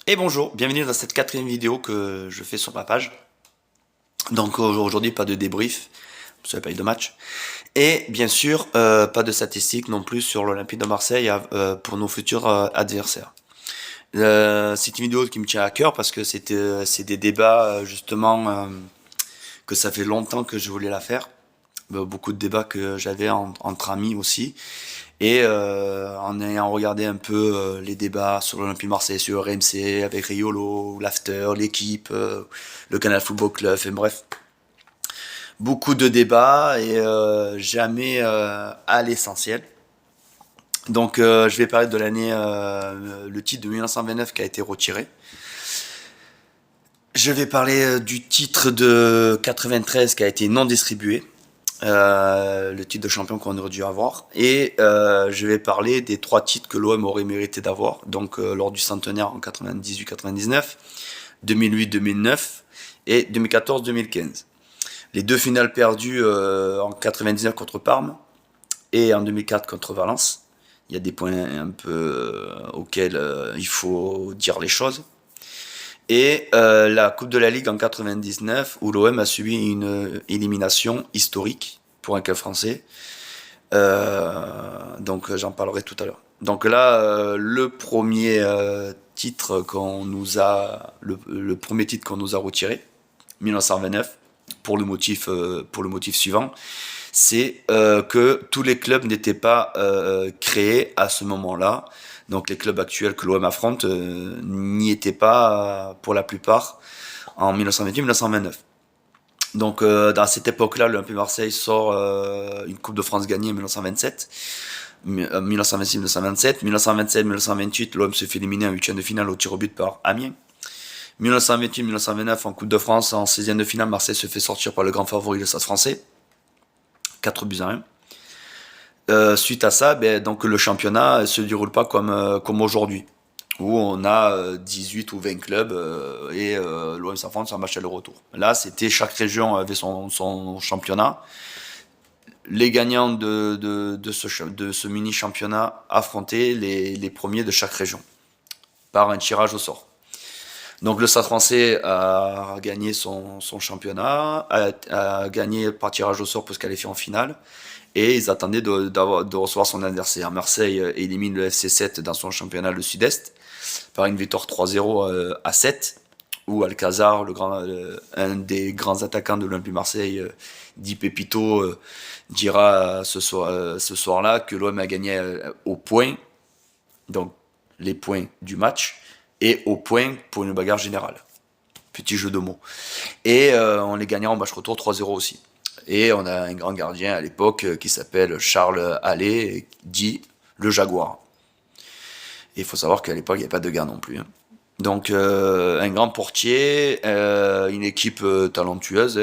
Et bonjour, bienvenue dans cette quatrième vidéo que je fais sur ma page. Donc aujourd'hui pas de débrief, parce qu'il n'y a pas eu de match. Et bien sûr pas de statistiques non plus sur l'Olympique de Marseille pour nos futurs adversaires. C'est une vidéo qui me tient à cœur parce que c'est des débats justement que ça fait longtemps que je voulais la faire. Beaucoup de débats que j'avais entre amis aussi. Et en ayant regardé un peu les débats sur l'Olympique de Marseille, sur RMC, avec Riolo, l'After, l'équipe, le Canal Football Club, et bref, beaucoup de débats et jamais à l'essentiel. Donc je vais parler de l'année, le titre de 1929 qui a été retiré. Je vais parler du titre de 93 qui a été non distribué. Le titre de champion qu'on aurait dû avoir. Et je vais parler des 3 titres que l'OM aurait mérité d'avoir, donc lors du centenaire en 98-99, 2008-2009 et 2014-2015. Les 2 finales perdues en 99 contre Parme et en 2004 contre Valence. Il y a des points un peu auxquels il faut dire les choses. Et la Coupe de la Ligue en 99 où l'OM a subi une élimination historique pour un club français. Donc j'en parlerai tout à l'heure. Donc là, le premier titre le premier titre qu'on nous a retiré, 1929, pour le motif suivant, c'est que tous les clubs n'étaient pas créés à ce moment-là. Donc les clubs actuels que l'OM affronte n'y étaient pas pour la plupart en 1928-1929. Donc dans cette époque-là, l'Olympique Marseille sort une Coupe de France gagnée en 1927, 1926-1927, 1927-1928, l'OM se fait éliminer en huitième de finale au tir au but par Amiens. 1928-1929 en Coupe de France, en 16e de finale, Marseille se fait sortir par le grand favori le Stade français, 4 buts à 1. Suite à ça, donc le championnat se déroule pas comme aujourd'hui, où on a 18 ou 20 clubs et l'OM s'affronte sur un match aller-retour. Là, c'était chaque région avait son championnat. Les gagnants de ce mini-championnat affrontaient les premiers de chaque région par un tirage au sort. Donc le Stade français a gagné son championnat, a gagné par tirage au sort pour se qualifier en finale. Et ils attendaient de recevoir son adversaire. Marseille élimine le FC 7 dans son championnat le Sud-Est par une victoire 3-0 à 7, où Alcazar, un des grands attaquants de l'Olympique Marseille, dit Pépito, dira ce soir-là que l'OM a gagné au point, donc les points du match, et au point pour une bagarre générale. Petit jeu de mots. Et on les gagnera en match retour 3-0 aussi. Et on a un grand gardien à l'époque qui s'appelle Charles Allais, dit le Jaguar. Et il faut savoir qu'à l'époque, il n'y avait pas de gars non plus. Hein. Donc un grand portier, une équipe talentueuse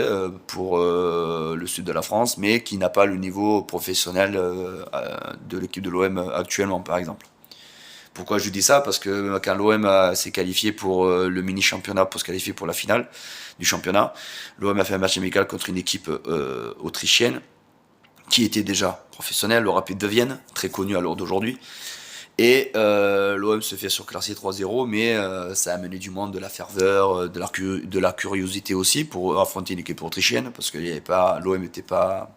pour le sud de la France, mais qui n'a pas le niveau professionnel de l'équipe de l'OM actuellement, par exemple. Pourquoi je dis ça? Parce que quand l'OM s'est qualifié pour le mini-championnat, pour se qualifier pour la finale du championnat, l'OM a fait un match amical contre une équipe autrichienne qui était déjà professionnelle, le Rapid de Vienne, très connu à l'heure d'aujourd'hui. Et l'OM se fait surclasser 3-0, mais ça a amené du monde, de la ferveur, de la curiosité aussi pour affronter une équipe autrichienne, parce que l'OM n'était pas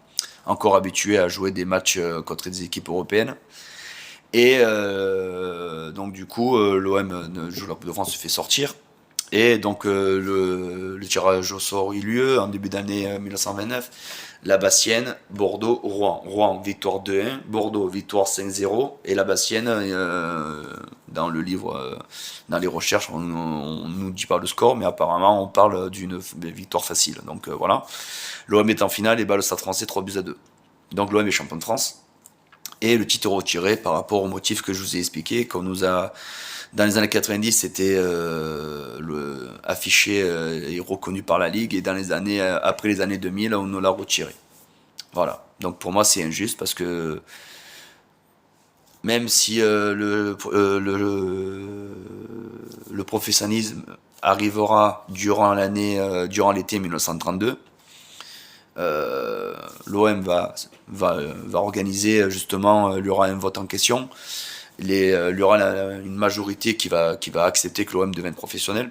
encore habitué à jouer des matchs contre des équipes européennes. Et donc du coup, l'OM joue la Coupe de France, se fait sortir. Et donc le tirage au sort eut lieu en début d'année 1929. La Bassienne, Bordeaux, Rouen. Rouen, victoire 2-1. Bordeaux, victoire 5-0. Et la Bassienne, dans le livre, dans les recherches, on nous dit pas le score, mais apparemment on parle d'une victoire facile. Donc voilà. L'OM est en finale et bat le Stade français 3-2. Donc l'OM est champion de France. Et le titre retiré par rapport au motif que je vous ai expliqué, qu'on nous a dans les années 90, c'était affiché et reconnu par la Ligue, et dans les années après les années 2000, on nous l'a retiré. Voilà. Donc pour moi, c'est injuste parce que même si le professionnalisme arrivera durant durant l'été 1932, l'OM va organiser justement, il y aura un vote en question Il y aura une majorité qui va accepter que l'OM devienne professionnel.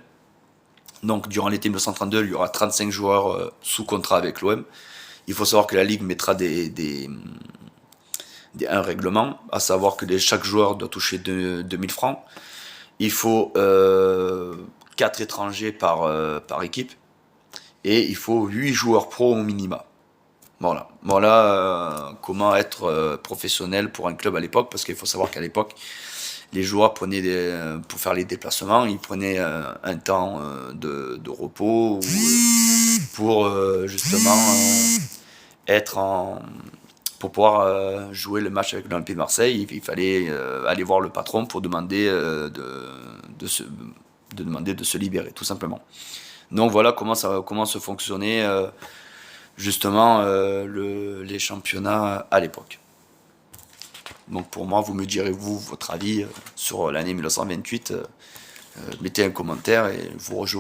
Donc durant l'été 1932, il y aura 35 joueurs sous contrat avec l'OM. Il faut savoir que la Ligue mettra un règlement, à savoir que chaque joueur doit toucher 2000 francs. Il faut 4 étrangers par équipe. Et il faut 8 joueurs pro au minima. Voilà comment être professionnel pour un club à l'époque, parce qu'il faut savoir qu'à l'époque, les joueurs prenaient pour faire les déplacements, ils prenaient un temps de repos pour justement être en pour pouvoir jouer le match avec l'Olympique de Marseille. Il fallait aller voir le patron pour demander demander de se libérer, tout simplement. Donc voilà comment se fonctionnait justement les championnats à l'époque. Donc pour moi, vous me direz votre avis sur l'année 1928. Mettez un commentaire et je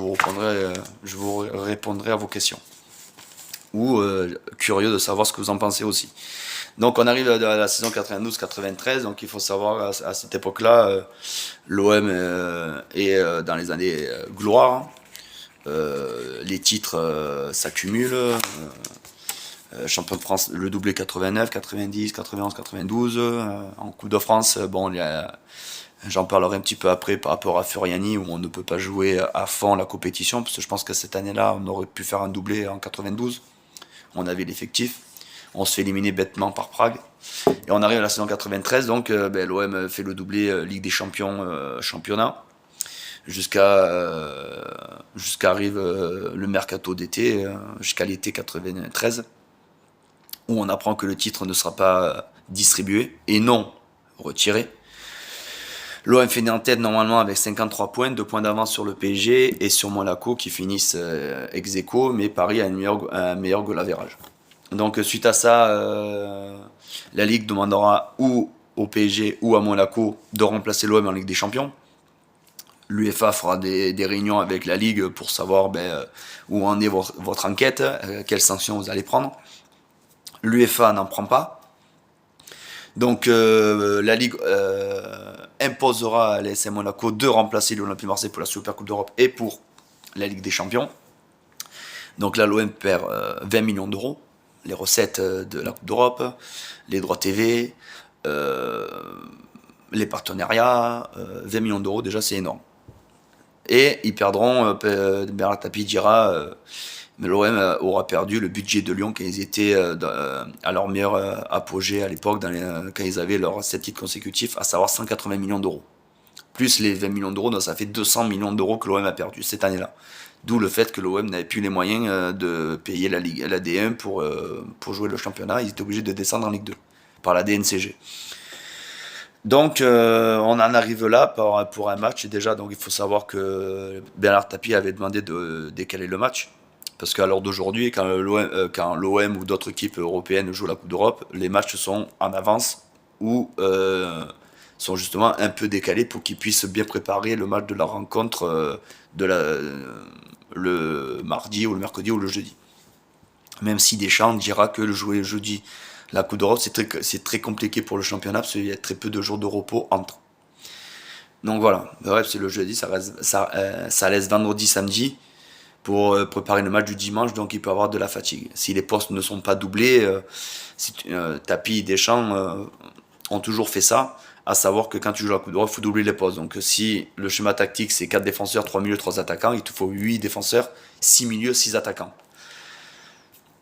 vous répondrai à vos questions. Ou curieux de savoir ce que vous en pensez aussi. Donc on arrive à la saison 92-93, donc il faut savoir à cette époque-là, l'OM est dans les années gloire. Les titres s'accumulent. Champion de France, le doublé 89, 90, 91, 92. En Coupe de France, bon, j'en parlerai un petit peu après par rapport à Furiani, où on ne peut pas jouer à fond la compétition, parce que je pense que cette année-là, on aurait pu faire un doublé en 92. On avait l'effectif. On se fait éliminer bêtement par Prague. Et on arrive à la saison 93, donc l'OM fait le doublé Ligue des Champions, championnat. Jusqu'à arrive le mercato d'été, jusqu'à l'été 93, où on apprend que le titre ne sera pas distribué et non retiré. L'OM finit en tête normalement avec 53 points, 2 points d'avance sur le PSG et sur Monaco qui finissent ex aequo, mais Paris a un meilleur goal average. Donc suite à ça, la Ligue demandera ou au PSG ou à Monaco de remplacer l'OM en Ligue des Champions. L'UEFA fera des réunions avec la Ligue pour savoir où en est votre enquête, quelles sanctions vous allez prendre. L'UEFA n'en prend pas. Donc la Ligue imposera à l'AS Monaco de remplacer l'Olympique de Marseille pour la Super Coupe d'Europe et pour la Ligue des Champions. Donc là, l'OM perd 20 millions d'euros, les recettes de la Coupe d'Europe, les droits TV, les partenariats, 20 millions d'euros, déjà c'est énorme. Et ils perdront, Bernard Tapie dira, mais l'OM aura perdu le budget de Lyon quand ils étaient à leur meilleur apogée à l'époque, quand ils avaient leurs 7 titres consécutifs, à savoir 180 millions d'euros. Plus les 20 millions d'euros, donc ça fait 200 millions d'euros que l'OM a perdu cette année-là. D'où le fait que l'OM n'avait plus les moyens de payer la D1 pour jouer le championnat. Ils étaient obligés de descendre en Ligue 2 par la DNCG. Donc on en arrive là pour un match. Et déjà, donc, il faut savoir que Bernard Tapie avait demandé de décaler le match. Parce qu'à l'heure d'aujourd'hui, quand l'OM ou d'autres équipes européennes jouent la Coupe d'Europe, les matchs sont en avance ou sont justement un peu décalés pour qu'ils puissent bien préparer le match de la rencontre le mardi ou le mercredi ou le jeudi. Même si Deschamps dira que le jouer jeudi la Coupe d'Europe, c'est très compliqué pour le championnat parce qu'il y a très peu de jours de repos entre. Donc voilà, bref, c'est le jeudi, ça laisse vendredi, samedi pour préparer le match du dimanche, donc il peut avoir de la fatigue. Si les postes ne sont pas doublés, Tapie et Deschamps ont toujours fait ça, à savoir que quand tu joues la Coupe d'Europe, il faut doubler les postes. Donc si le schéma tactique c'est 4 défenseurs, 3 milieux, 3 attaquants, il te faut 8 défenseurs, 6 milieux, 6 attaquants.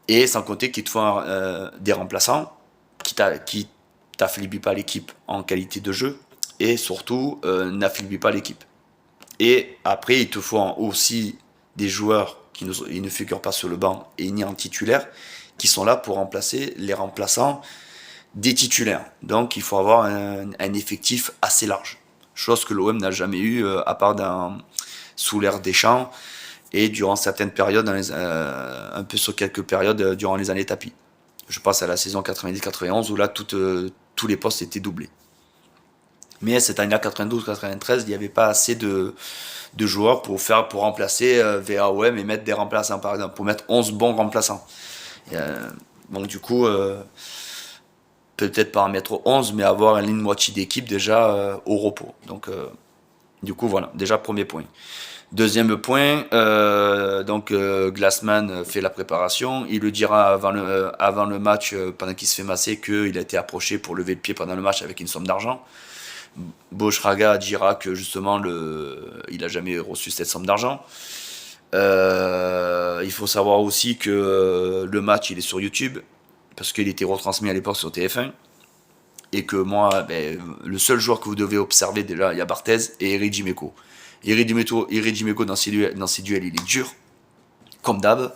Et sans compter qu'il te faut des remplaçants qui t'affaiblissent pas l'équipe en qualité de jeu et surtout n'affaiblissent pas l'équipe. Et après, il te faut aussi des joueurs qui ne figurent pas sur le banc et ni en titulaire, qui sont là pour remplacer les remplaçants des titulaires. Donc il faut avoir un effectif assez large. Chose que l'OM n'a jamais eu, à part sous l'ère Deschamps et durant certaines périodes, un peu sur quelques périodes durant les années Tapie. Je passe à la saison 90-91 où là tous les postes étaient doublés. Mais cette année-là, 92-93, il n'y avait pas assez de joueurs pour remplacer VAOM et mettre des remplaçants, par exemple, pour mettre 11 bons remplaçants. Donc du coup, peut-être pas en mettre 11, mais avoir une moitié d'équipe déjà au repos. Donc, du coup, voilà, déjà premier point. Deuxième point, Glassman fait la préparation. Il le dira avant le match, pendant qu'il se fait masser, qu'il a été approché pour lever le pied pendant le match avec une somme d'argent. Bochraga dira que justement il a jamais reçu cette somme d'argent. Il faut savoir aussi que le match il est sur YouTube parce qu'il était retransmis à l'époque sur TF1 et que moi, le seul joueur que vous devez observer déjà, il y a Barthez et Eric Dimeco. Eric Dimeco dans ses duels, il est dur, comme d'hab,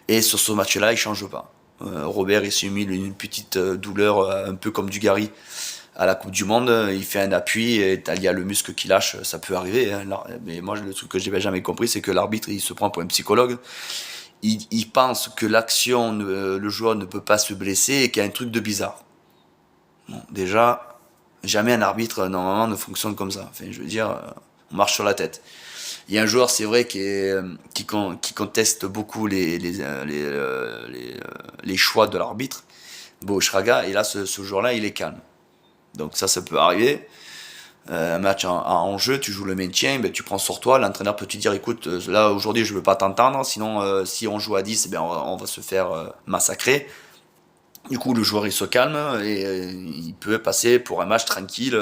et sur ce match-là, il change pas. Robert, il s'est mis une petite douleur, un peu comme Dugarry à la Coupe du Monde, il fait un appui et il y a le muscle qui lâche, ça peut arriver. Hein, mais moi, le truc que j'ai jamais compris, c'est que l'arbitre, il se prend pour un psychologue. Il pense que l'action, le joueur ne peut pas se blesser et qu'il y a un truc de bizarre. Bon, déjà, jamais un arbitre, normalement, ne fonctionne comme ça. Enfin, je veux dire, on marche sur la tête. Il y a un joueur, c'est vrai, qui conteste beaucoup les choix de l'arbitre, Bochraga, et là, ce jour-là, il est calme. Donc ça peut arriver. Un match en jeu, tu joues le maintien, tu prends sur toi, l'entraîneur peut te dire écoute, là aujourd'hui je veux pas t'entendre, sinon si on joue à 10, on va se faire massacrer. Du coup le joueur il se calme et il peut passer pour un match tranquille,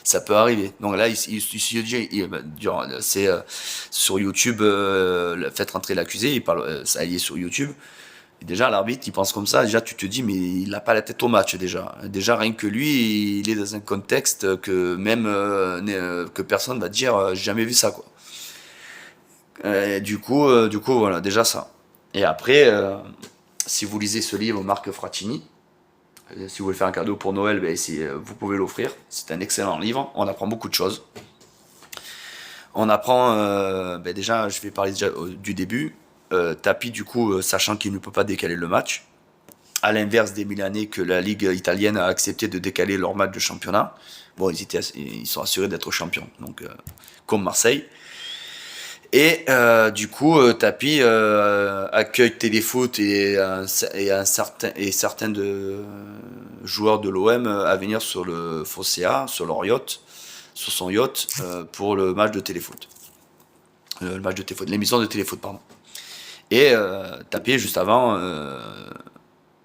ça peut arriver. Donc là il se dit, c'est sur YouTube, faites rentrer l'accusé, il parle, ça y est sur YouTube. Et déjà, l'arbitre, il pense comme ça. Déjà, tu te dis, mais il n'a pas la tête au match, déjà. Déjà, rien que lui, il est dans un contexte que même que personne va dire, j'ai jamais vu ça, quoi. Du coup, voilà, déjà ça. Et après, si vous lisez ce livre, Marc Fratini, si vous voulez faire un cadeau pour Noël, vous pouvez l'offrir. C'est un excellent livre. On apprend beaucoup de choses. On apprend, déjà, je vais parler déjà du début. Tapie, du coup, sachant qu'il ne peut pas décaler le match, à l'inverse des Milanais que la Ligue italienne a accepté de décaler leur match de championnat. Bon, ils sont assurés d'être champions, donc comme Marseille. Et du coup, Tapi accueille Téléfoot certains joueurs de l'OM à venir sur le Fosséa, sur son yacht, pour le match de Téléfoot. L'émission de Téléfoot, pardon. Et Tapi, juste avant,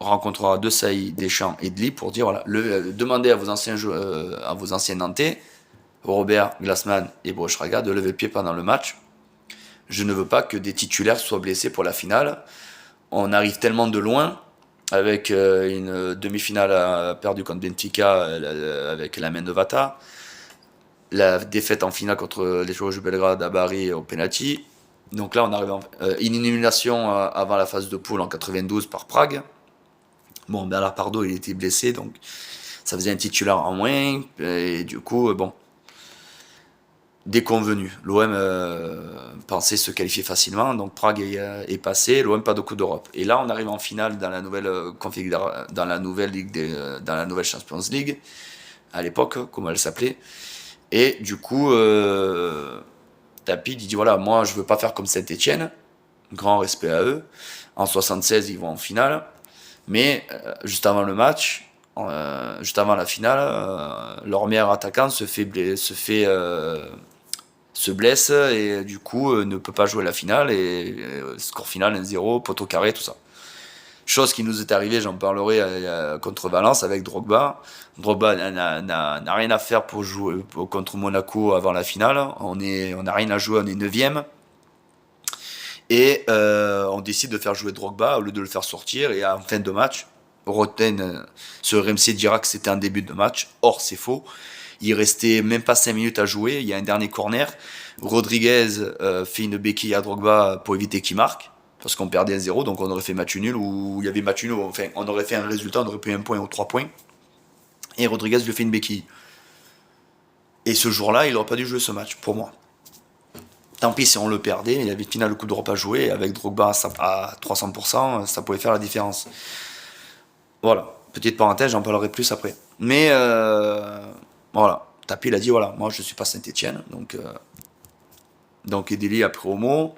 rencontrera Desailly, Deschamps et Dli pour dire voilà, demandez à vos anciens Nantais, Robert, Glassman et Bochraga, de lever le pied pendant le match. Je ne veux pas que des titulaires soient blessés pour la finale. On arrive tellement de loin avec une demi-finale perdue contre Benfica avec la main de Vata, la défaite en finale contre les joueurs de Belgrade à Bari au penalty. Donc là, on arrive une élimination avant la phase de poule en 92 par Prague. Bon, Bernard Pardo, il était blessé, donc ça faisait un titulaire en moins. Et du coup, déconvenu. L'OM pensait se qualifier facilement, donc Prague est passé, l'OM pas de Coupe d'Europe. Et là, on arrive en finale dans la nouvelle dans la nouvelle dans la nouvelle Champions League, à l'époque, comme elle s'appelait. Et du coup, Tapi il dit voilà, moi je veux pas faire comme Saint-Etienne, grand respect à eux. En 76, ils vont en finale, mais juste avant le match, juste avant la finale, leur meilleur attaquant se blesse et du coup ne peut pas jouer la finale et score final 1-0, poteau carré, tout ça. Chose qui nous est arrivée, j'en parlerai contre Valence avec Drogba. Drogba n'a rien à faire pour jouer contre Monaco avant la finale. On n'a rien à jouer, on est 9ème. Et on décide de faire jouer Drogba au lieu de le faire sortir. Et en fin de match, Roten sur RMC dira que c'était un début de match. Or, c'est faux. Il restait même pas 5 minutes à jouer. Il y a un dernier corner. Rodriguez fait une béquille à Drogba pour éviter qu'il marque. Parce qu'on perdait 1-0, donc on aurait fait match nul. Ou il y avait match nul. Enfin, on aurait fait un résultat, on aurait pris 1 point ou 3 points. Et Rodriguez lui fait une béquille. Et ce jour-là, il n'aurait pas dû jouer ce match, pour moi. Tant pis si on le perdait, il y avait une finale de Coupe d'Europe à jouer. Avec Drogba à 300%, ça pouvait faire la différence. Voilà. Petite parenthèse, j'en parlerai plus après. Mais voilà. Tapi, il a dit voilà, moi je suis pas Saint-Etienne. Donc Edeli a pris au mot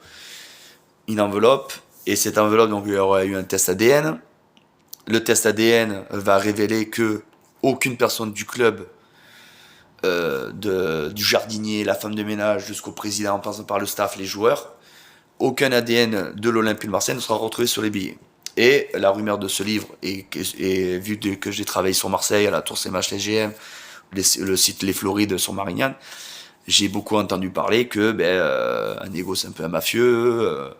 une enveloppe. Et cette enveloppe, donc il y aurait eu un test ADN. Le test ADN va révéler que aucune personne du club, du jardinier, la femme de ménage, jusqu'au président, en passant par le staff, les joueurs, aucun ADN de l'Olympique de Marseille ne sera retrouvé sur les billets. Et la rumeur de ce livre, et vu que j'ai travaillé sur Marseille, à la Tour CMH-TGM, le site Les Florides sur Marignane, j'ai beaucoup entendu parler que un négo c'est un peu un mafieux,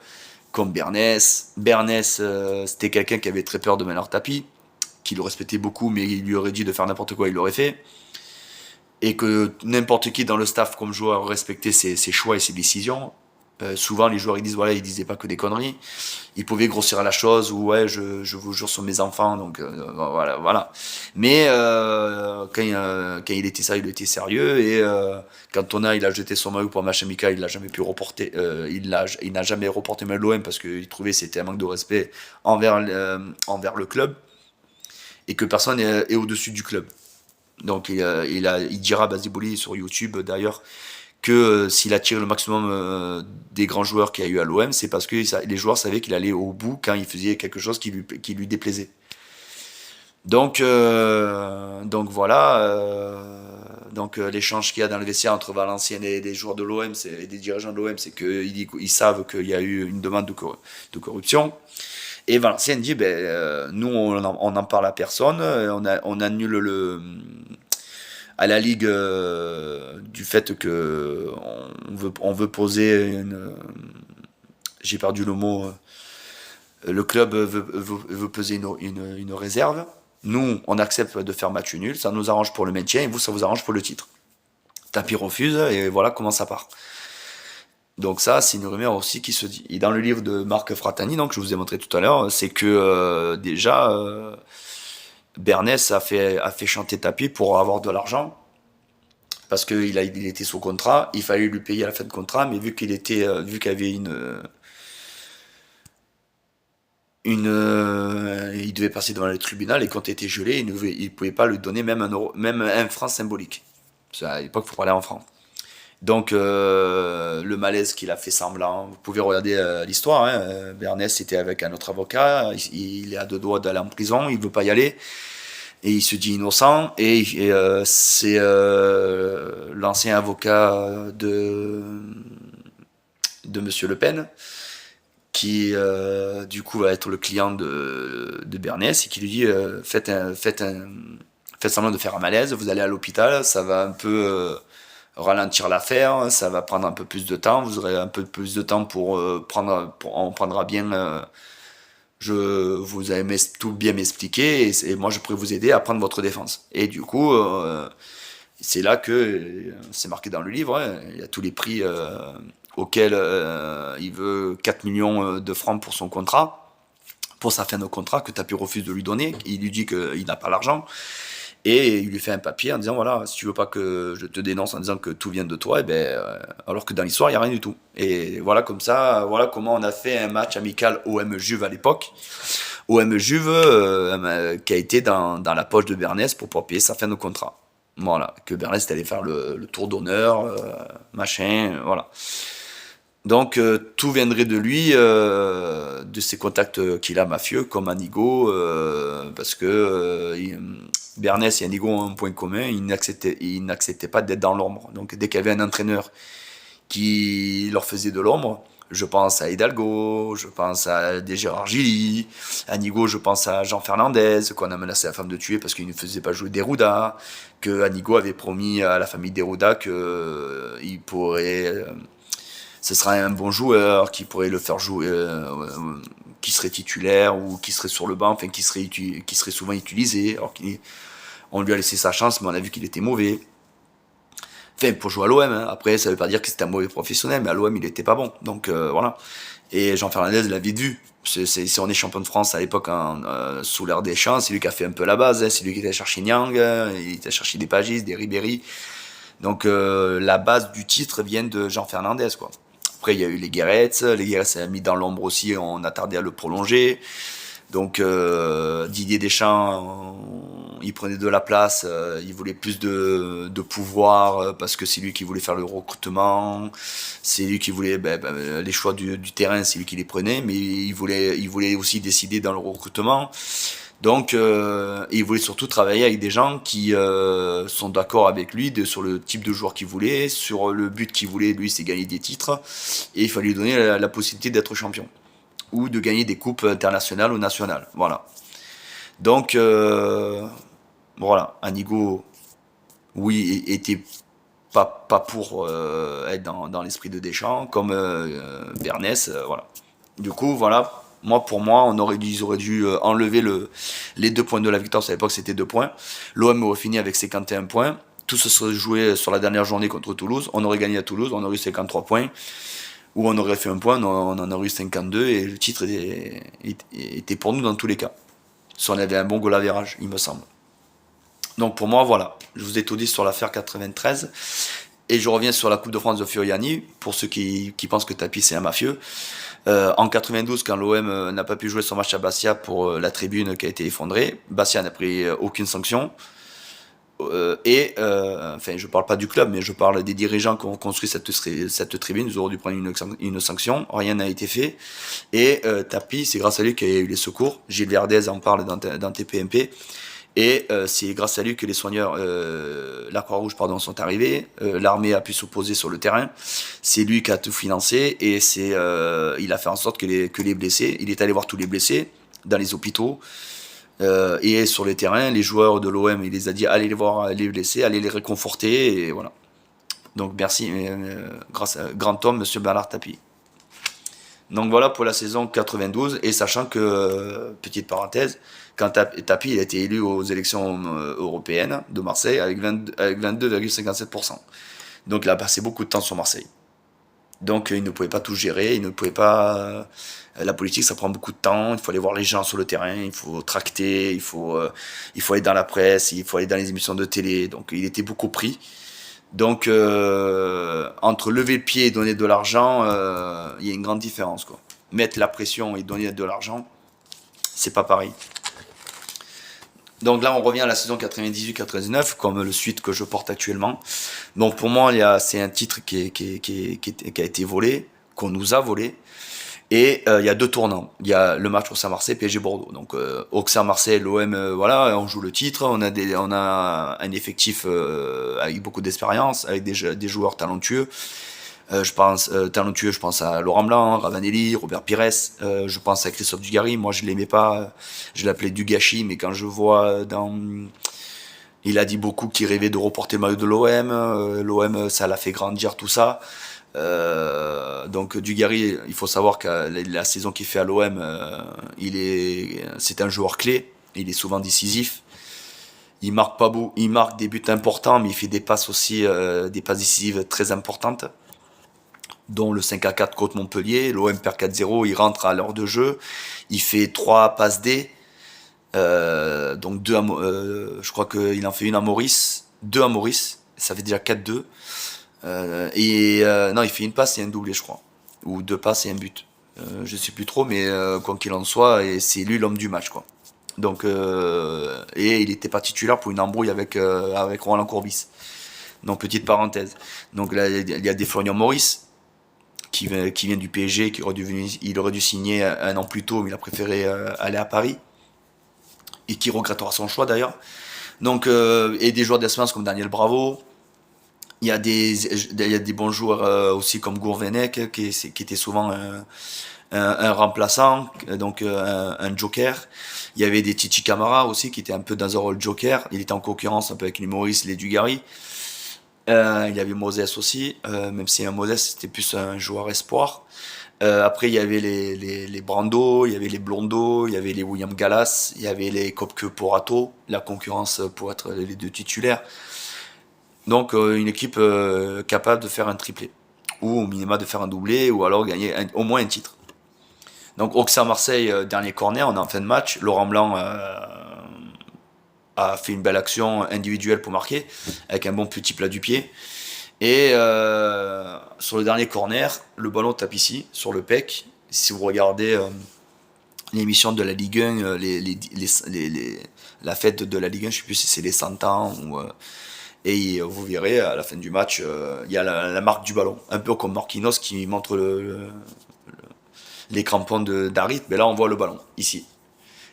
comme Bernès. Bernès, c'était quelqu'un qui avait très peur de Manuel Tapie, qui le respectait beaucoup, mais il lui aurait dit de faire n'importe quoi, il l'aurait fait. Et que n'importe qui dans le staff comme joueur respectait ses choix et ses décisions. Souvent les joueurs ils disent voilà, ils disaient pas que des conneries, ils pouvaient grossir la chose ou ouais je vous jure sur mes enfants, donc voilà. Mais quand il était sérieux, il était sérieux, et quand il a jeté son maillot pour un match amical, il l'a jamais pu reporter, il n'a jamais reporté même l'OM parce qu'il trouvait que c'était un manque de respect envers le club, et que personne est au-dessus du club. Donc il dira Basibouli sur YouTube d'ailleurs que s'il attire le maximum des grands joueurs qu'il y a eu à l'OM, c'est parce que les joueurs savaient qu'il allait au bout quand il faisait quelque chose qui lui déplaisait. Donc voilà. L'échange qu'il y a dans le vestiaire entre Valenciennes et les joueurs de l'OM, et des dirigeants de l'OM, c'est qu'ils savent qu'il y a eu une demande de corruption. Et Valenciennes dit, nous on n'en parle à personne, on annule à la Ligue du fait que on veut poser j'ai perdu le mot, le club veut peser une réserve. Nous, on accepte de faire match nul, ça nous arrange pour le maintien, et vous, ça vous arrange pour le titre. Tapie refuse, et voilà comment ça part. Donc ça, c'est une rumeur aussi qui se dit. Et dans le livre de Marc Fratani, donc je vous ai montré tout à l'heure, c'est que déjà Bernès a fait chanter Tapie pour avoir de l'argent, parce qu'il il était sous contrat, il fallait lui payer à la fin de contrat, mais vu qu'il y avait il devait passer devant le tribunal, et quand il était gelé, il pouvait pas lui donner même même un franc symbolique. Parce qu'à l'époque, il faut parler en francs. Donc le malaise qu'il a fait semblant, vous pouvez regarder l'histoire, hein. Bernès était avec un autre avocat, il est à deux doigts d'aller en prison, il veut pas y aller, et il se dit innocent, et c'est l'ancien avocat de Monsieur Le Pen qui du coup va être le client de Bernès, et qui lui dit faites semblant de faire un malaise, vous allez à l'hôpital, ça va un peu ralentir l'affaire, ça va prendre un peu plus de temps, vous aurez un peu plus de temps pour on prendra bien, vous allez tout bien m'expliquer, et moi je pourrais vous aider à prendre votre défense. Et du coup, c'est là que c'est marqué dans le livre, hein, il y a tous les prix auxquels il veut 4 millions de francs pour son contrat, pour sa fin de contrat, que Tapie refuse de lui donner, il lui dit qu'il n'a pas l'argent. Et il lui fait un papier en disant voilà, si tu veux pas que je te dénonce en disant que tout vient de toi, alors que dans l'histoire il y a rien du tout. Et voilà comme ça, voilà comment on a fait un match amical OM Juve à l'époque. OM Juve qui a été dans la poche de Bernès pour pouvoir payer sa fin de contrat. Voilà, que Bernès allait faire le tour d'honneur, machin, voilà. Donc tout viendrait de lui, de ses contacts qu'il a mafieux, comme Anigo, parce que Bernès et Anigo ont un point commun, ils n'acceptaient pas d'être dans l'ombre. Donc dès qu'il y avait un entraîneur qui leur faisait de l'ombre, je pense à Hidalgo, je pense à des Gérard Gilly, Anigo, je pense à Jean Fernandez, qu'on a menacé la femme de tuer parce qu'il ne faisait pas jouer Deruda, que Anigo avait promis à la famille Deruda que il pourrait... ce serait un bon joueur qui pourrait le faire jouer, qui serait titulaire ou qui serait sur le banc, enfin qui serait souvent utilisé. Alors on lui a laissé sa chance, mais on a vu qu'il était mauvais. Enfin, pour jouer à l'OM, hein. Après, ça veut pas dire que c'était un mauvais professionnel, mais à l'OM, il était pas bon. Donc voilà. Et Jean Fernandez l'avait vu. Si on est champion de France à l'époque sous l'ère des Champs, c'est lui qui a fait un peu la base, hein. C'est lui qui était chercher Niang, il était chercher des Pagis, des Ribéry. Donc la base du titre vient de Jean Fernandez, quoi. Après, il y a eu les Guéret a mis dans l'ombre aussi, on a tardé à le prolonger. Donc Didier Deschamps, il prenait de la place, il voulait plus de pouvoir, parce que c'est lui qui voulait faire le recrutement, c'est lui qui voulait les choix du terrain, c'est lui qui les prenait, mais il voulait aussi décider dans le recrutement. Donc, il voulait surtout travailler avec des gens qui sont d'accord avec lui sur le type de joueur qu'il voulait, sur le but qu'il voulait. Lui, c'est gagner des titres. Et il fallait lui donner la possibilité d'être champion. Ou de gagner des coupes internationales ou nationales. Voilà. Donc, voilà. Anigo, oui, était pas pour être dans l'esprit de Deschamps, comme Bernès, voilà. Du coup, voilà, pour moi, ils auraient dû enlever les 2 points de la victoire. À l'époque, c'était 2 points. L'OM aurait fini avec 51 points. Tout se serait joué sur la dernière journée contre Toulouse. On aurait gagné à Toulouse, on aurait eu 53 points. Ou on aurait fait un point, on en aurait eu 52 et le titre était pour nous dans tous les cas. Si on avait un bon goal average, il me semble. Donc pour moi, voilà, je vous ai tout dit sur l'affaire 93. Et je reviens sur la Coupe de France de Furiani, pour ceux qui pensent que Tapi c'est un mafieux. En 92, quand l'OM n'a pas pu jouer son match à Bastia pour la tribune qui a été effondrée, Bastia n'a pris aucune sanction. Enfin, je parle pas du club, mais je parle des dirigeants qui ont construit cette tribune. Ils auraient dû prendre une sanction. Rien n'a été fait. Et Tapi, c'est grâce à lui qu'il y a eu les secours. Gilles Verdez en parle dans TPMP. Et c'est grâce à lui que les soigneurs, la Croix-Rouge, pardon, sont arrivés. L'armée a pu s'opposer sur le terrain. C'est lui qui a tout financé et il a fait en sorte que les blessés, il est allé voir tous les blessés dans les hôpitaux. Et sur les terrains, les joueurs de l'OM, il les a dit allez les voir les blessés, allez les réconforter et voilà. Donc merci, grâce à grand homme, Monsieur Bernard Tapie. Donc voilà pour la saison 92 et sachant que petite parenthèse, quand Tapie il a été élu aux élections européennes de Marseille avec 22,57%. Donc il a passé beaucoup de temps sur Marseille. Donc il ne pouvait pas tout gérer, il ne pouvait pas. La politique, ça prend beaucoup de temps. Il faut aller voir les gens sur le terrain, il faut tracter, il faut aller dans la presse, il faut aller dans les émissions de télé. Donc il était beaucoup pris. Donc entre lever le pied et donner de l'argent, il y a une grande différence, quoi. Mettre la pression et donner de l'argent, c'est pas pareil. Donc là, on revient à la saison 98-99, comme le suite que je porte actuellement. Donc pour moi, c'est un titre qui a été volé, qu'on nous a volé. Et il y a 2 tournants. Il y a le match Auxerre-Marseille, PSG Bordeaux. Donc Auxerre-Marseille, l'OM, voilà, on joue le titre. On a un effectif avec beaucoup d'expérience, avec des joueurs talentueux. Je pense à Laurent Blanc, Ravanelli, Robert Pires. Je pense à Christophe Dugarry. Moi, je l'aimais pas. Je l'appelais Dugashi, mais quand je vois il a dit beaucoup qu'il rêvait de reporter le maillot de l'OM. L'OM, ça l'a fait grandir, tout ça. Donc Dugarry, il faut savoir que la saison qu'il fait à l'OM, c'est un joueur clé. Il est souvent décisif. Il marque des buts importants, mais il fait des passes aussi, des passes décisives très importantes, dont le 5-4 contre Montpellier. L'OM perd 4-0, il rentre à l'heure de jeu, il fait 3 passes D, donc je crois qu'il en fait une à Maurice, 2 à Maurice, ça fait déjà 4-2. Non, il fait une passe et un doublé, je crois, ou 2 passes et un but. Je sais plus trop, mais quoi qu'il en soit, et c'est lui l'homme du match, quoi. Donc et il était pas titulaire pour une embrouille avec Roland Courbis. Donc petite parenthèse. Donc là il y a des Florian Maurice qui vient du PSG, il aurait dû signer un an plus tôt, mais il a préféré aller à Paris et qui regrettera son choix d'ailleurs. Donc et des joueurs d'expérience comme Daniel Bravo. Il y a des bons joueurs aussi comme Gourvenec qui était souvent un remplaçant, donc un joker. Il y avait des Titi Camara aussi qui était un peu dans un rôle joker. Il était en concurrence un peu avec les Maurice, les Dugarry. Il y avait Moses aussi, même si Moses c'était plus un joueur espoir. Après il y avait les Brando, il y avait les Blondo, il y avait les William Gallas, il y avait les Kopke Porato, la concurrence pour être les 2 titulaires. Donc une équipe capable de faire un triplé, ou au minima de faire un doublé, ou alors gagner au moins un titre. Donc Auxerre-Marseille, dernier corner, on est en fin de match. Laurent Blanc a fait une belle action individuelle pour marquer, avec un bon petit plat du pied. Et sur le dernier corner, le ballon tape ici, sur le pec. Si vous regardez l'émission de la Ligue 1, la fête de la Ligue 1, je ne sais plus si c'est les 100 ans ou... et vous verrez, à la fin du match, il y a la marque du ballon. Un peu comme Marquinhos qui montre les crampons d'Harit, mais là on voit le ballon, ici.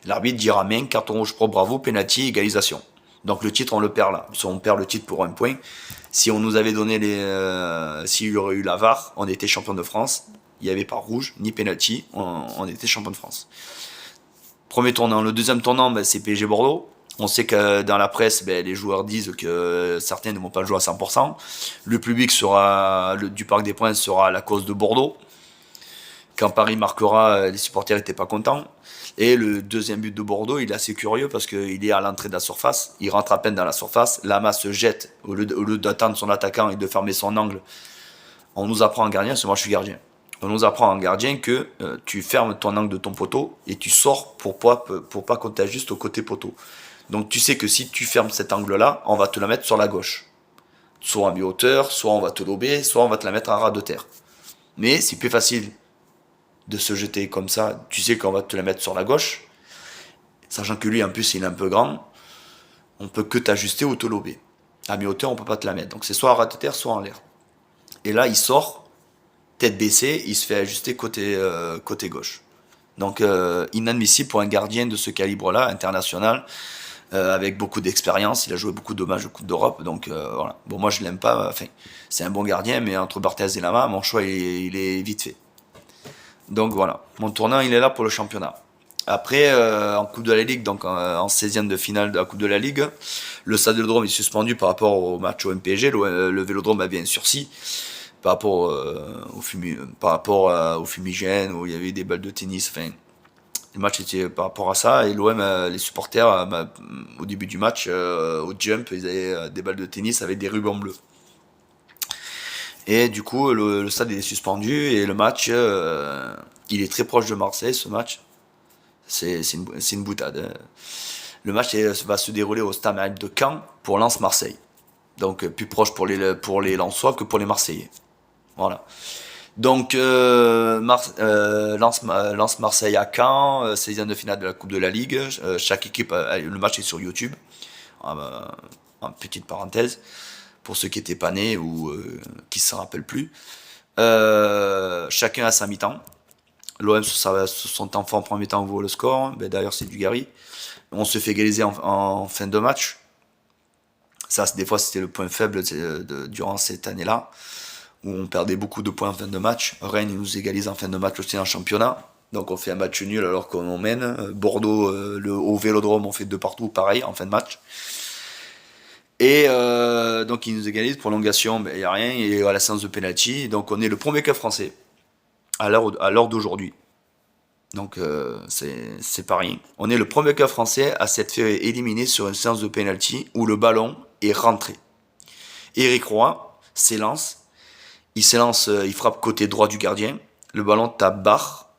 L'arbitre dira main, carton rouge pro, bravo, penalty, égalisation. Donc le titre, on le perd là. Si on perd le titre pour un point, si on nous avait donné s'il y aurait eu la VAR, on était champion de France. Il n'y avait pas rouge, ni penalty, on était champion de France. Premier tournant. Le deuxième tournant, c'est PSG Bordeaux. On sait que dans la presse, les joueurs disent que certains ne vont pas jouer à 100%. Le public du Parc des Princes sera à la cause de Bordeaux. Quand Paris marquera, les supporters n'étaient pas contents. Et le deuxième but de Bordeaux, il est assez curieux parce qu'il est à l'entrée de la surface. Il rentre à peine dans la surface. Lama se jette. Au lieu d'attendre son attaquant et de fermer son angle, on nous apprend en gardien, parce que moi je suis gardien. On nous apprend en gardien que tu fermes ton angle de ton poteau et tu sors pour pas qu'on t'ajuste au côté poteau. Donc tu sais que si tu fermes cet angle-là, on va te la mettre sur la gauche. Soit en mi-hauteur, soit on va te lober, soit on va te la mettre en ras de terre. Mais c'est plus facile de se jeter comme ça. Tu sais qu'on va te la mettre sur la gauche, sachant que lui en plus il est un peu grand, on peut que t'ajuster ou te lober. À mi-hauteur on peut pas te la mettre. Donc c'est soit en ras de terre, soit en l'air. Et là il sort, tête baissée, il se fait ajuster côté gauche. Donc inadmissible pour un gardien de ce calibre-là, international, avec beaucoup d'expérience. Il a joué beaucoup de matchs de Coupe d'Europe, donc voilà. Bon, moi je l'aime pas. Enfin, c'est un bon gardien, mais entre Barthez et Lama, mon choix il est vite fait. Donc voilà, mon tournant il est là pour le championnat. Après, en Coupe de la Ligue, donc en 16e de finale de la Coupe de la Ligue, le Stade Vélodrome est suspendu par rapport au match au MPG. Le Vélodrome avait un sursis par rapport au fumigène, où il y avait des balles de tennis. Enfin, le match était par rapport à ça. Et l'OM, les supporters, au début du match, au jump, ils avaient des balles de tennis avec des rubans bleus. Et du coup, le stade est suspendu et le match, il est très proche de Marseille, ce match. C'est une boutade. Le match va se dérouler au stade Malherbe de Caen pour Lens-Marseille. Donc plus proche pour les Lensois que pour les Marseillais. Voilà. Donc Lens-Marseille à Caen, 16e de finale de la Coupe de la Ligue. Chaque équipe, le match est sur YouTube. En petite parenthèse, pour ceux qui étaient pas nés ou qui se rappellent plus. Chacun a sa mi-temps. L'OM sur son temps fort en premier temps ouvre le score. D'ailleurs c'est du Gary. On se fait égaliser en fin de match. Ça, des fois, c'était le point faible durant cette année-là, où on perdait beaucoup de points en fin de match. Rennes, ils nous égalise en fin de match aussi en championnat. Donc on fait un match nul alors qu'on mène. Bordeaux, au Vélodrome, on fait 2 partout, pareil, en fin de match. Et donc ils nous égalisent, prolongation, il n'y a rien, et à la séance de penalty. Donc on est le premier club français à l'heure d'aujourd'hui. Donc c'est pas rien. On est le premier club français à s'être fait éliminer sur une séance de penalty où le ballon est rentré. Eric Roy s'élance, il frappe côté droit du gardien, le ballon tape barre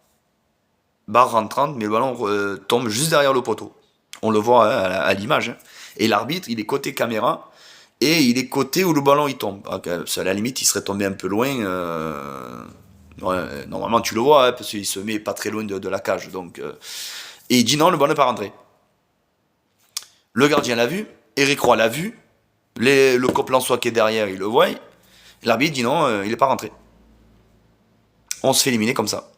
rentrante, mais le ballon tombe juste derrière le poteau. On le voit à l'image. Hein. Et l'arbitre, il est côté caméra, et il est côté où le ballon il tombe. Donc, à la limite, il serait tombé un peu loin. Normalement, tu le vois, hein, parce qu'il se met pas très loin de la cage. Donc, et il dit non, le ballon n'est pas rentré. Le gardien l'a vu, Eric Roy l'a vu, le Coplançois qui est derrière, il le voit. L'arbitre dit non, il n'est pas rentré. On se fait éliminer comme ça.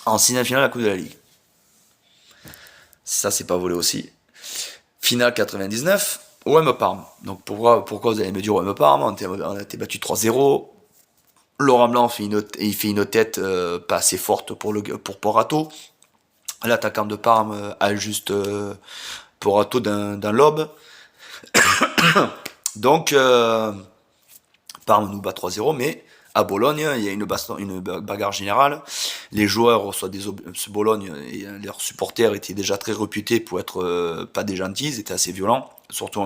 En 6e finale de la Coupe de la Ligue. Ça, c'est pas volé aussi. Finale 99, OM Parme. Donc pourquoi vous allez me dire OM Parme, on a été battu 3-0. Laurent Blanc il fait une tête pas assez forte pour Porato. L'attaquant de Parme ajuste Porato d'un lobe. Donc Parme nous bat 3-0, mais à Bologne, il y a une bagarre générale. Les joueurs reçoivent Bologne et leurs supporters étaient déjà très réputés pour être pas des gentils, ils étaient assez violents. Surtout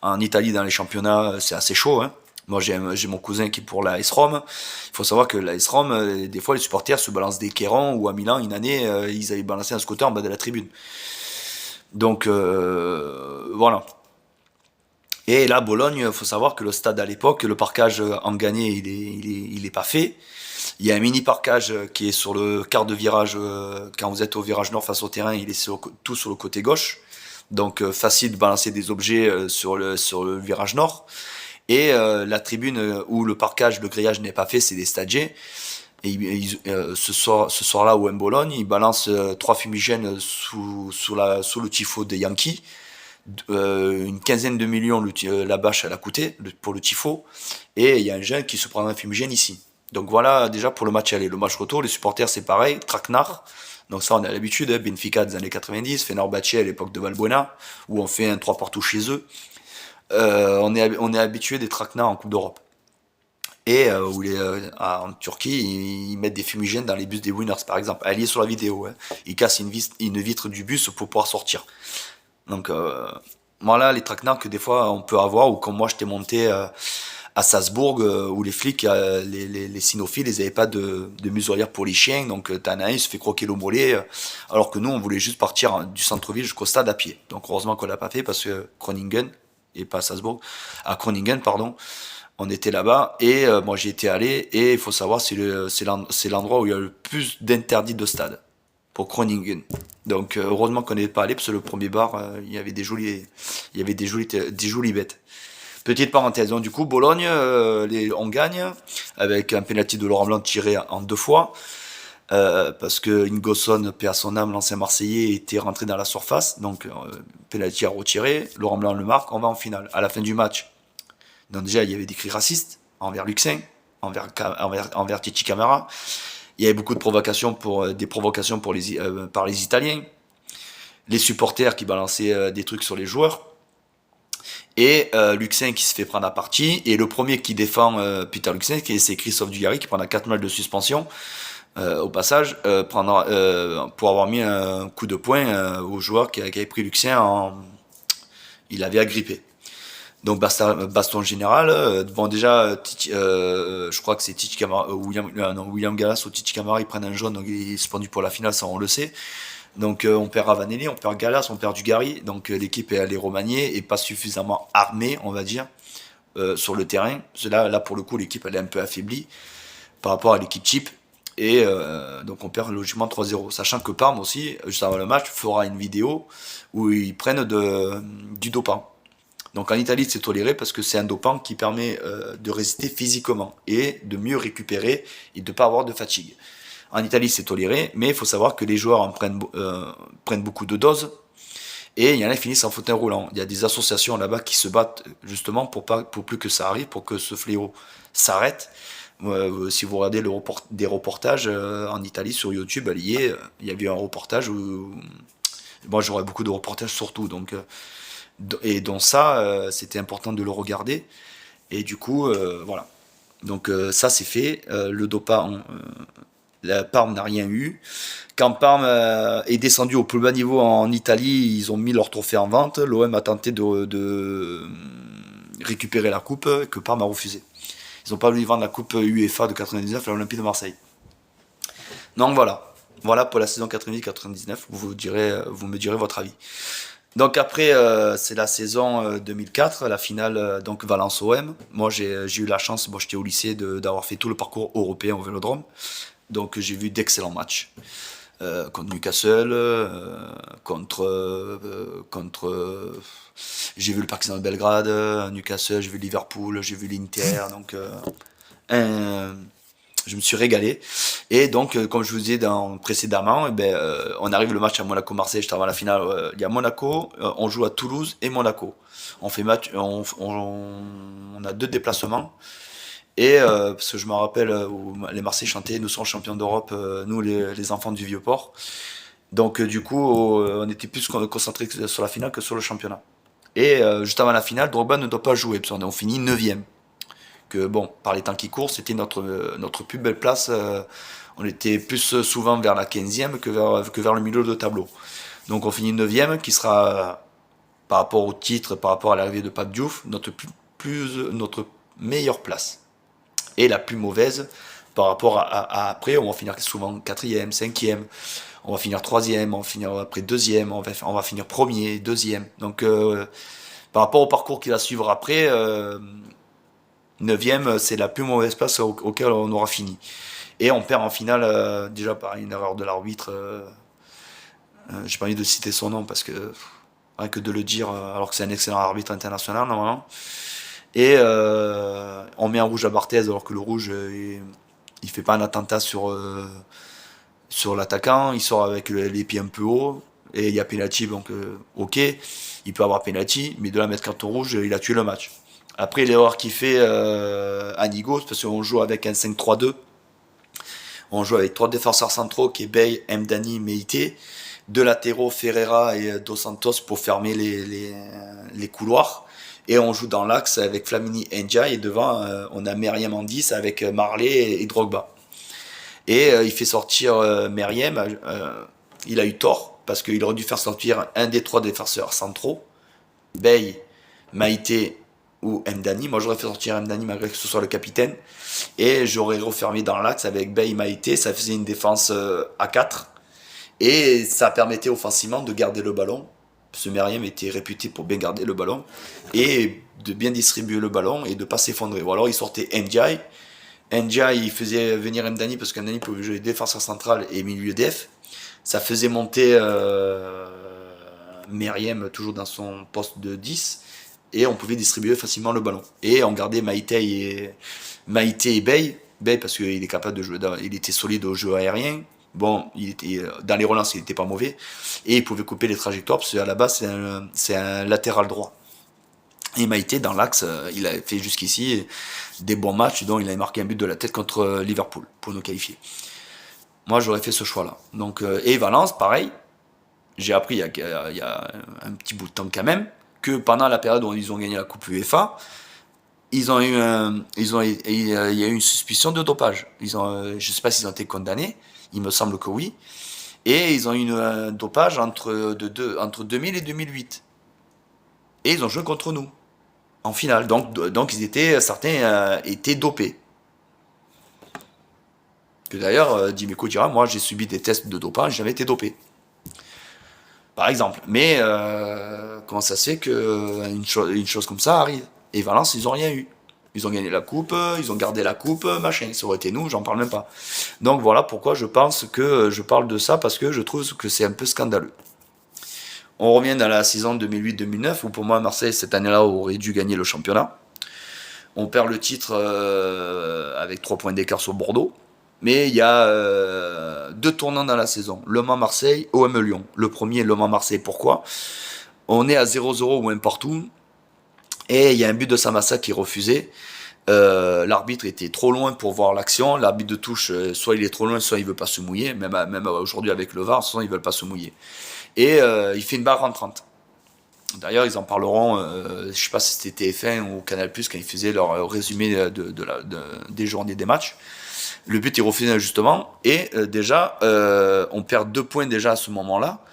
en Italie, dans les championnats, c'est assez chaud. Hein. Moi, j'ai mon cousin qui est pour la AS Rome. Il faut savoir que la AS Rome, des fois, les supporters se balancent des quérons, ou à Milan, une année, ils avaient balancé un scooter en bas de la tribune. Donc, voilà. Et là, Bologne, il faut savoir que le stade à l'époque, le parquage en gagné, il est pas fait. Il y a un mini parquage qui est sur le quart de virage, quand vous êtes au virage nord face au terrain, il est tout sur le côté gauche. Donc facile de balancer des objets sur le virage nord. Et la tribune où le parquage, le grillage n'est pas fait, c'est des stadiers. Et ce soir-là, au Bologne, ils balancent 3 fumigènes sous le tifo des Yankees. Une quinzaine de millions la bâche elle a coûté pour le tifo. Et il y a un jeune qui se prend un fumigène ici. Donc voilà déjà pour le match aller. Le match retour, les supporters c'est pareil, traquenard. Donc ça on a l'habitude, hein. Benfica des années 90, Fenerbahçe à l'époque de Valbuena, où on fait un 3 partout chez eux. On est habitué des traquenards en Coupe d'Europe. Et en Turquie, ils mettent des fumigènes dans les bus des winners, par exemple. Elle y est sur la vidéo. Hein. Ils cassent une vitre du bus pour pouvoir sortir. Donc voilà les traquenards que des fois on peut avoir, ou comme moi j'étais monté à Salzbourg, où les flics, les cynophiles, ils n'avaient pas de muselière pour les chiens, donc t'en as un, il se fait croquer le mollet, alors que nous on voulait juste partir du centre-ville jusqu'au stade à pied. Donc heureusement qu'on l'a pas fait, parce que Groningen, et pas à Salzbourg, à Groningen, pardon, on était là-bas, et moi j'y étais allé, et il faut savoir, c'est l'endroit où il y a le plus d'interdits de stade, pour Groningen. Donc heureusement qu'on n'est pas allé, parce que le premier bar, des jolies bêtes. Petite parenthèse, donc du coup, Bologne, on gagne, avec un penalty de Laurent Blanc tiré en 2 fois, parce que Ingosson, paix à son âme, l'ancien Marseillais, était rentré dans la surface, donc penalty à retirer, Laurent Blanc le marque, on va en finale. À la fin du match, donc déjà, il y avait des cris racistes envers Luxin, envers Titi Camara. Il y avait beaucoup de provocations des provocations par les Italiens, les supporters qui balançaient des trucs sur les joueurs, et Luxin qui se fait prendre à partie, et le premier qui défend Peter Luxin, c'est Christophe Dugarry, qui prendra 4 matchs de suspension, au passage, pour avoir mis un coup de poing au joueur qui avait pris Luxin il avait agrippé. Donc baston général. Bon déjà, je crois que c'est Titi Camara, William Gallas ou Titi Camara, ils prennent un jaune, donc il est suspendu pour la finale, ça on le sait. Donc on perd Ravanelli, on perd Gallas, on perd Dugarry. Donc l'équipe est allée remanier et pas suffisamment armée, on va dire, sur le terrain. Là pour le coup, l'équipe elle est un peu affaiblie par rapport à l'équipe type. Et donc on perd logiquement 3-0. Sachant que Parme aussi, juste avant le match, fera une vidéo où ils prennent du dopant. Donc en Italie, c'est toléré parce que c'est un dopant qui permet de résister physiquement et de mieux récupérer et de ne pas avoir de fatigue. En Italie, c'est toléré, mais il faut savoir que les joueurs prennent beaucoup de doses, et il y en a qui finissent en fauteuil roulant. Il y a des associations là-bas qui se battent justement pour plus que ça arrive, pour que ce fléau s'arrête. Si vous regardez des reportages en Italie sur YouTube, il y avait un reportage où moi j'aurais beaucoup de reportages surtout, donc et dans ça, c'était important de le regarder. Et du coup, voilà. Donc ça c'est fait. Le dopant, la Parme n'a rien eu. Quand Parme est descendu au plus bas niveau en Italie, ils ont mis leur trophée en vente. L'OM a tenté de récupérer la coupe, que Parme a refusé. Ils n'ont pas voulu vendre la coupe UEFA de 99 à l'Olympique de Marseille. Donc voilà. Voilà pour la saison 90-99. Vous me direz votre avis. Donc après, c'est la saison 2004, la finale, donc Valence-OM. Moi, j'ai eu la chance, moi j'étais au lycée, d'avoir fait tout le parcours européen au Vélodrome. Donc j'ai vu d'excellents matchs. Contre Newcastle, j'ai vu le Partizan de Belgrade, Newcastle, j'ai vu Liverpool, j'ai vu l'Inter. Donc un- je me suis régalé. Et donc, comme je vous disais précédemment, on arrive le match à Monaco-Marseille, juste avant la finale. Il y a Monaco, on joue à Toulouse et Monaco. On fait match, on a 2 déplacements. Et parce que je me rappelle où les Marseillais chantaient, nous sommes champions d'Europe, nous les enfants du Vieux-Port. Donc du coup, on était plus concentrés sur la finale que sur le championnat. Et juste avant la finale, Drogba ne doit pas jouer, parce qu'on finit 9ème. Que bon, par les temps qui courent, c'était notre plus belle place. On était plus souvent vers la 15e que vers le milieu de tableau. Donc on finit 9ème, qui sera, par rapport au titre, par rapport à l'arrivée de Pape Diouf, notre meilleure place. Et la plus mauvaise par rapport à après, on va finir souvent 4ème, 5ème, on va finir 3ème, on va finir après 2ème, on va finir premier, 2ème. Donc par rapport au parcours qui va suivre après, 9ème, c'est la plus mauvaise place auquel on aura fini. Et on perd en finale, déjà par une erreur de l'arbitre. J'ai pas envie de citer son nom parce que rien que de le dire, alors que c'est un excellent arbitre international normalement. Et on met un rouge à Barthez alors que le rouge Il fait pas un attentat sur l'attaquant, il sort avec les pieds un peu hauts, et il y a penalty, donc ok, il peut avoir penalty, mais de la mettre carton rouge, il a tué le match. Après, l'erreur qu'il fait à Nigo, c'est parce qu'on joue avec un 5-3-2, on joue avec trois défenseurs centraux qui est Bey, Mdani, Meite, deux latéraux, Ferreira et Dos Santos pour fermer les couloirs. Et on joue dans l'axe avec Flamini et Ndiaye, et devant on a Meriem en 10 avec Marley et Drogba. Et il fait sortir Meriem, il a eu tort, parce qu'il aurait dû faire sortir un des trois défenseurs centraux, Bey, Maïté ou Mdani. Moi j'aurais fait sortir Mdani malgré que ce soit le capitaine. Et j'aurais refermé dans l'axe avec Bey, Maïté, ça faisait une défense à 4. Et ça permettait offensivement de garder le ballon. Ce Meriem était réputé pour bien garder le ballon et de bien distribuer le ballon et de ne pas s'effondrer. Ou alors il sortait Ndiaye. Ndiaye, il faisait venir Mdani parce qu'Mdani pouvait jouer défenseur central et milieu def. Ça faisait monter Meriem toujours dans son poste de 10 et on pouvait distribuer facilement le ballon. Et on gardait Maïté et Bey. Bey parce qu'il est capable de jouer, il était solide au jeu aérien. Bon, il était dans les relances, il n'était pas mauvais et il pouvait couper les trajectoires parce qu'à la base c'est un latéral droit. Et Maïté dans l'axe, il a fait jusqu'ici des bons matchs, dont il a marqué un but de la tête contre Liverpool pour nous qualifier. Moi, j'aurais fait ce choix-là. Donc, et Valence, pareil. J'ai appris il y a un petit bout de temps quand même que pendant la période où ils ont gagné la Coupe UEFA, ils ont eu il y a eu une suspicion de dopage. Je sais pas s'ils ont été condamnés. Il me semble que oui. Et ils ont eu un dopage entre 2000 et 2008. Et ils ont joué contre nous en finale. Donc certains étaient dopés. Que d'ailleurs, Dimeco dira, moi j'ai subi des tests de dopage, j'ai jamais été dopé. Par exemple. Mais comment ça se fait qu'une chose comme ça arrive? Et Valence, ils n'ont rien eu. Ils ont gagné la coupe, ils ont gardé la coupe, machin. Ça aurait été nous, j'en parle même pas. Donc voilà pourquoi je pense que je parle de ça, parce que je trouve que c'est un peu scandaleux. On revient dans la saison 2008-2009, où pour moi Marseille, cette année-là, aurait dû gagner le championnat. On perd le titre avec 3 points d'écart sur Bordeaux. Mais il y a 2 tournants dans la saison. Le Mans-Marseille, OM Lyon. Le premier, Le Mans-Marseille, pourquoi? On est à 0-0 ou un partout. Et il y a un but de Samassa qui est refusé. L'arbitre était trop loin pour voir l'action. L'arbitre de touche, soit il est trop loin, soit il veut pas se mouiller. Même aujourd'hui avec le VAR, soit ils veulent pas se mouiller. Et il fait une barre rentrante. D'ailleurs, ils en parleront, je sais pas si c'était TF1 ou Canal+, quand ils faisaient leur résumé des journées des matchs. Le but est refusé justement. Et déjà, on perd 2 points déjà à ce moment-là.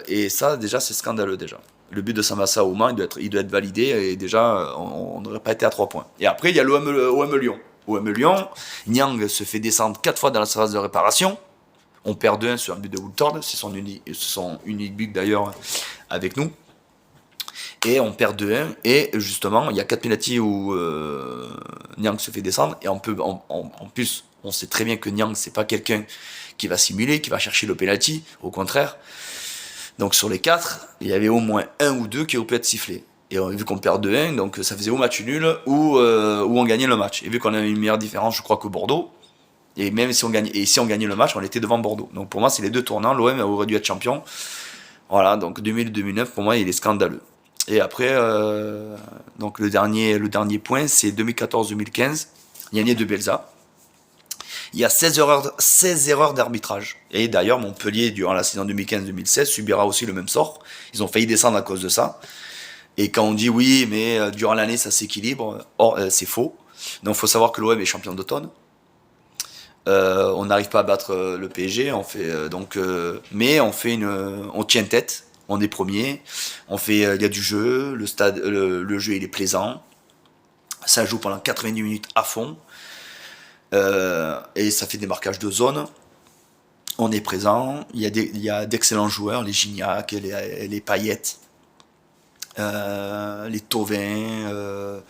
Et ça, déjà, c'est scandaleux déjà. Le but de Samassa au Mans, il doit être validé et déjà, on n'aurait pas été à 3 points. Et après, il y a l'OM Lyon. OM Lyon, Niang se fait descendre 4 fois dans la surface de réparation. On perd 2-1 sur un but de Wooltord. C'est son unique but d'ailleurs avec nous. Et on perd 2-1. Et justement, il y a 4 pénaltys où Niang se fait descendre. Et en plus, on sait très bien que Niang, c'est pas quelqu'un qui va simuler, qui va chercher le penalty. Au contraire. Donc sur les 4, il y avait au moins 1 ou 2 qui auraient pu être sifflés. Et vu qu'on perd 2-1, donc ça faisait au match nul ou on gagnait le match. Et vu qu'on avait une meilleure différence, je crois, que Bordeaux, et même si on gagnait le match, on était devant Bordeaux. Donc pour moi, c'est les 2 tournants. L'OM aurait dû être champion. Voilà, donc 2000-2009, pour moi, il est scandaleux. Et après, donc le dernier point, c'est 2014-2015, Yannick de Belza. Il y a 16 erreurs d'arbitrage. Et d'ailleurs, Montpellier, durant la saison 2015-2016, subira aussi le même sort. Ils ont failli descendre à cause de ça. Et quand on dit oui, mais durant l'année, ça s'équilibre, c'est faux. Donc il faut savoir que l'OM est champion d'automne. On n'arrive pas à battre le PSG, mais on tient tête, on est premier, il y a du jeu, le jeu il est plaisant, ça joue pendant 90 minutes à fond, et ça fait des marquages de zone. On est présent, il y a d'excellents joueurs, les Gignac, les Payet, les Thauvin,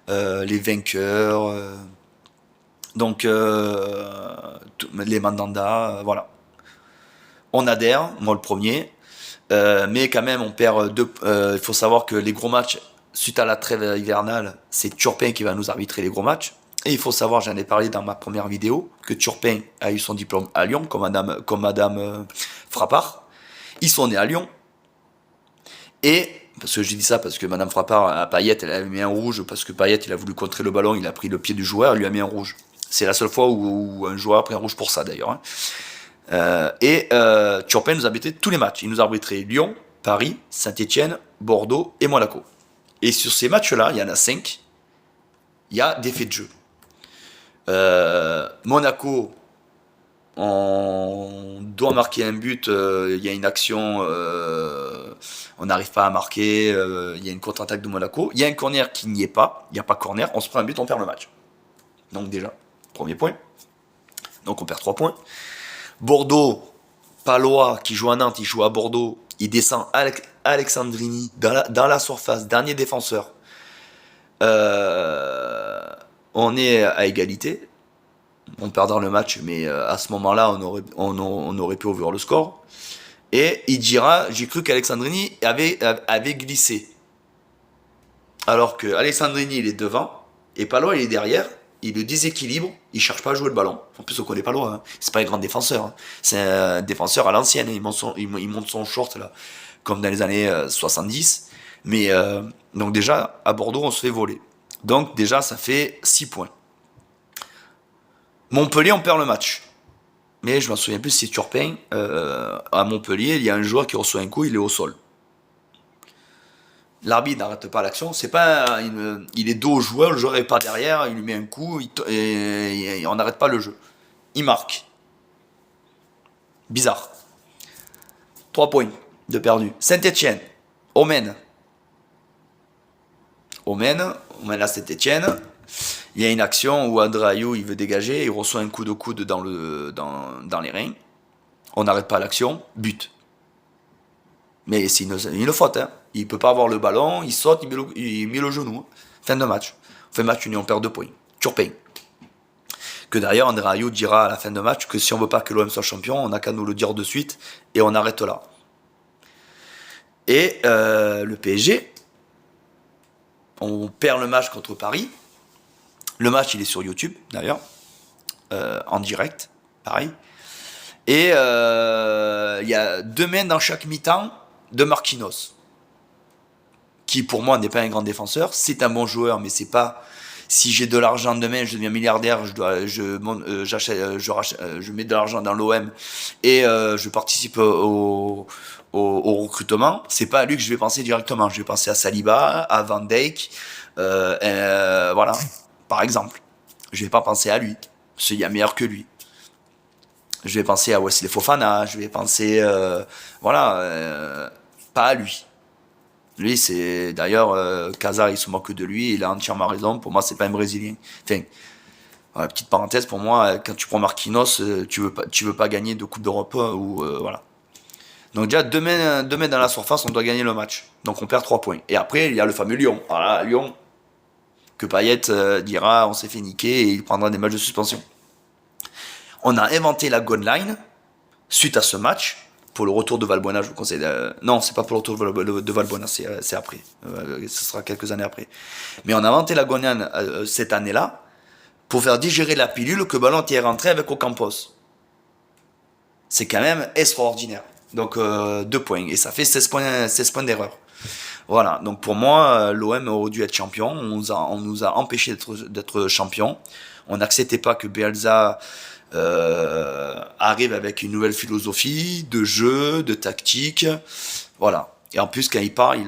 les vainqueurs. Donc, les Mandanda, voilà. On adhère, moi le premier, mais quand même on perd 2. Il faut savoir que les gros matchs, suite à la trêve hivernale, c'est Turpin qui va nous arbitrer les gros matchs. Et il faut savoir, j'en ai parlé dans ma première vidéo, que Turpin a eu son diplôme à Lyon, comme Madame Frappard. Ils sont nés à Lyon. Et, parce que j'ai dit ça parce que Madame Frappard, à Payet, elle avait mis un rouge, parce que Payet, il a voulu contrer le ballon, il a pris le pied du joueur, il lui a mis un rouge. C'est la seule fois où un joueur a pris un rouge pour ça, d'ailleurs. Hein. Turpin nous arbitrait tous les matchs. Il nous arbitrait Lyon, Paris, Saint-Etienne, Bordeaux et Monaco. Et sur ces matchs-là, il y en a 5, il y a des faits de jeu. Monaco, on doit marquer un but, il y a une action, on n'arrive pas à marquer, il y a une contre-attaque de Monaco, il y a un corner qui n'y est pas, il n'y a pas corner, on se prend un but, on perd le match. Donc déjà, premier point. Donc on perd 3 points. Bordeaux, Palois qui joue à Nantes, il joue à Bordeaux, il descend Alexandrini dans la surface, dernier défenseur. On est à égalité. On perdra le match, mais à ce moment-là, on aurait pu ouvrir le score. Et il dira, j'ai cru qu'Alexandrini avait glissé. Alors que Alexandrini, il est devant, et Palois, il est derrière, il le déséquilibre, il cherche pas à jouer le ballon. En plus, on connaît Palois, hein. C'est pas un grand défenseur. Hein. C'est un défenseur à l'ancienne, il monte son short, là, comme dans les années 70. Mais, donc déjà, à Bordeaux, on se fait voler. Donc déjà, ça fait 6 points. Montpellier, on perd le match. Mais je m'en souviens plus si c'est Turpin. À Montpellier, il y a un joueur qui reçoit un coup, il est au sol. L'arbitre n'arrête pas l'action. C'est pas il est dos au joueur, le joueur est pas derrière, il lui met un coup et on n'arrête pas le jeu. Il marque. Bizarre. 3 points de perdu. Saint-Etienne. On mène à Saint-Etienne. Il y a une action où Adrayou il veut dégager, il reçoit un coup de coude dans les reins. On n'arrête pas l'action, but. Mais c'est une faute, hein. Il peut pas avoir le ballon, il saute, il met le genou. Fin de match. On fait match uni, on perd 2 points. Turpin. Que d'ailleurs, Adrayou dira à la fin de match que si on veut pas que l'OM soit champion, on n'a qu'à nous le dire de suite et on arrête là. Et le PSG, on perd le match contre Paris. Le match, il est sur YouTube, d'ailleurs, en direct, pareil. Et il y a 2 mains dans chaque mi-temps de Marquinhos, qui pour moi n'est pas un grand défenseur. C'est un bon joueur, mais c'est pas... Si j'ai de l'argent demain, je deviens milliardaire, je mets de l'argent dans l'OM et je participe au recrutement. C'est pas à lui que je vais penser directement. Je vais penser à Saliba, à Van Dijk, voilà. Par exemple, je vais pas penser à lui, parce qu'il y a meilleur que lui. Je vais penser à Wesley Fofana, je vais penser, pas à lui. Lui, c'est d'ailleurs, Casar, il se moque de lui, il a entièrement raison. Pour moi, c'est pas un Brésilien. Enfin, voilà, petite parenthèse, pour moi, quand tu prends Marquinhos, tu veux pas gagner de Coupe d'Europe ou voilà. Donc déjà, demain dans la surface, on doit gagner le match. Donc on perd 3 points. Et après, il y a le fameux Lyon. Voilà, Lyon. Que Payet dira on s'est fait niquer et il prendra des matchs de suspension. On a inventé la Goal Line suite à ce match pour le retour de Valbuena. Je vous conseille non, c'est pas pour le retour de Valbuena, c'est après, ce sera quelques années après. Mais on a inventé la Goal Line cette année-là pour faire digérer la pilule que Ballon est rentré avec Ocampos. C'est quand même extraordinaire. Donc 2 points et ça fait 16 points d'erreur. Voilà, donc pour moi, l'OM aurait dû être champion. On nous a empêché d'être champion. On n'acceptait pas que Bielsa arrive avec une nouvelle philosophie de jeu, de tactique. Voilà. Et en plus, quand il parle,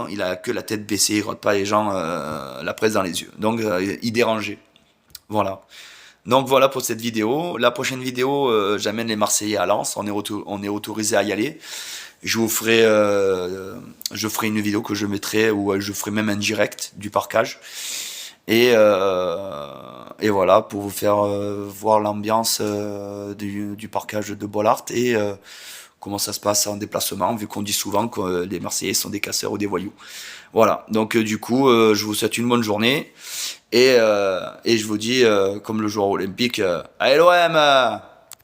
il a que la tête baissée, il ne regarde pas les gens, la presse dans les yeux. Donc, il dérangeait. Voilà. Donc voilà pour cette vidéo. La prochaine vidéo, j'amène les Marseillais à Lens. On est autorisé à y aller. Je ferai une vidéo que je mettrai, ou je ferai même un direct du parquage. Et voilà, pour vous faire voir l'ambiance du parquage de Bollaert et comment ça se passe en déplacement, vu qu'on dit souvent que les Marseillais sont des casseurs ou des voyous. Voilà, donc du coup, je vous souhaite une bonne journée et je vous dis, comme le joueur olympique, allez l'OM